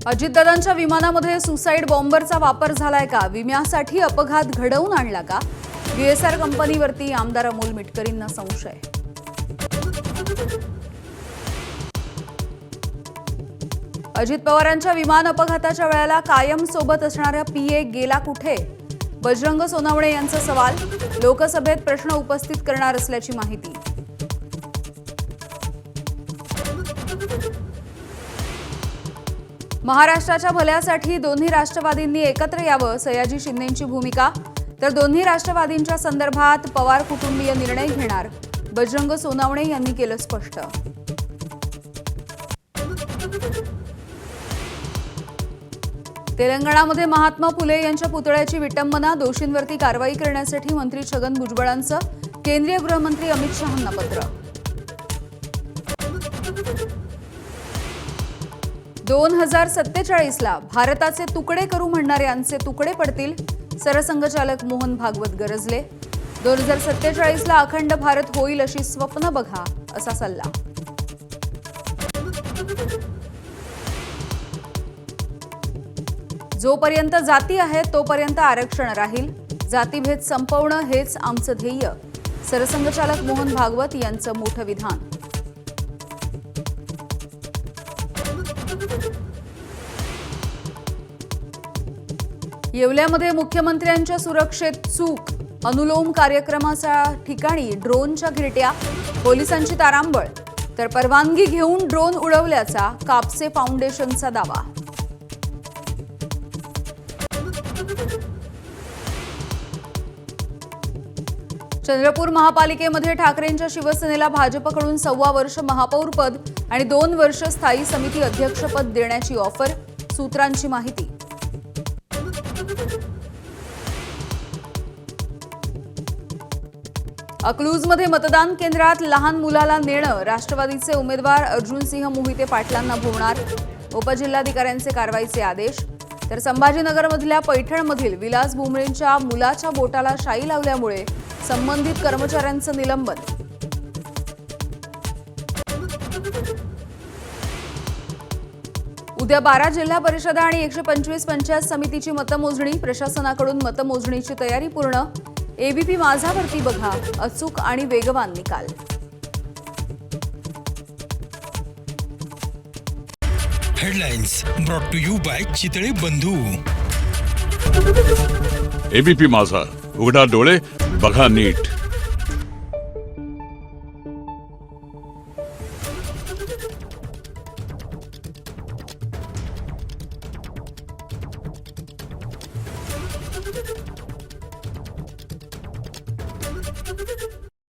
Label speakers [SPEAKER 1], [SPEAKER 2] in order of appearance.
[SPEAKER 1] अजितदादांच्या विमानामध्ये सुसाईड बॉम्बरचा वापर झालाय का? विम्यासाठी अपघात घडवून आणला का? बीएसआर कंपनीवरती आमदार अमोल मिटकरींना संशय. अजित पवारांच्या विमान अपघाताच्या वेळेला कायम सोबत असणारा पीए गेला कुठे? बजरंग सोनवणे यांचा सवाल. लोकसभेत प्रश्न उपस्थित करणार असल्याची माहिती. महाराष्ट्राच्या भल्यासाठी दोन्ही राष्ट्रवादींनी एकत्र यावं, सयाजी शिंदेंची भूमिका. तर दोन्ही राष्ट्रवादींच्या संदर्भात पवार कुटुंबीय निर्णय घेणार, बजरंग सोनवणे यांनी केलं स्पष्ट. तेलंगणामध्ये महात्मा फुले यांच्या पुतळ्याची विटंबना, दोषींवरती कारवाई करण्यासाठी मंत्री छगन भुजबळांचं केंद्रीय गृहमंत्री अमित शहांना पत्र. 2047ला भारताचे तुकडे करू म्हणणाऱ्यांचे तुकडे पडतील, सरसंघचालक मोहन भागवत गरजले. 2047ला अखंड भारत होईल अशी स्वप्न बघा, असा सल्ला. जोपर्यंत जाती आहे तोपर्यंत आरक्षण राहील, जातीभेद संपवणं हेच आमचं ध्येय, सरसंघचालक मोहन भागवत यांचं मोठं विधान. येवल्यामध्ये मुख्यमंत्र्यांच्या सुरक्षेत चूक, अनुलोम कार्यक्रमाच्या ठिकाणी ड्रोनच्या घिरट्या, पोलिसांची तारांबळ. तर परवानगी घेऊन ड्रोन उडवल्याचा कापसे फाउंडेशनचा दावा. चंद्रपूर महापालिकेमध्ये ठाकरेंच्या शिवसेनेला भाजपकडून 1.25 वर्ष महापौरपद आणि 2 वर्ष स्थायी समिती अध्यक्षपद देण्याची ऑफर, सूत्रांची माहिती. अकलूजमध्ये मतदान केंद्रात लहान मुलाला नेणं, राष्ट्रवादीचे उमेदवार अर्जुनसिंह मोहिते पाटलांना भोवणार, उपजिल्हाधिकाऱ्यांचे कारवाईचे आदेश. तर संभाजीनगरमधल्या पैठणमधील विलास भुमरेंच्या मुलाच्या बोटाला शाई लावल्यामुळे संबंधित कर्मचाऱ्यांचं निलंबन. उद्या 12 जिल्हा परिषदा आणि 125 पंचायत समितीची मतमोजणी, प्रशासनाकडून मतमोजणीची तयारी पूर्ण. एबीपी माझावरती बघा अचूक आणि वेगवान निकाल.
[SPEAKER 2] Headlines brought to you by Chitale Bandhu.
[SPEAKER 3] ABP माझा, उघडा डोळे बघा नीट.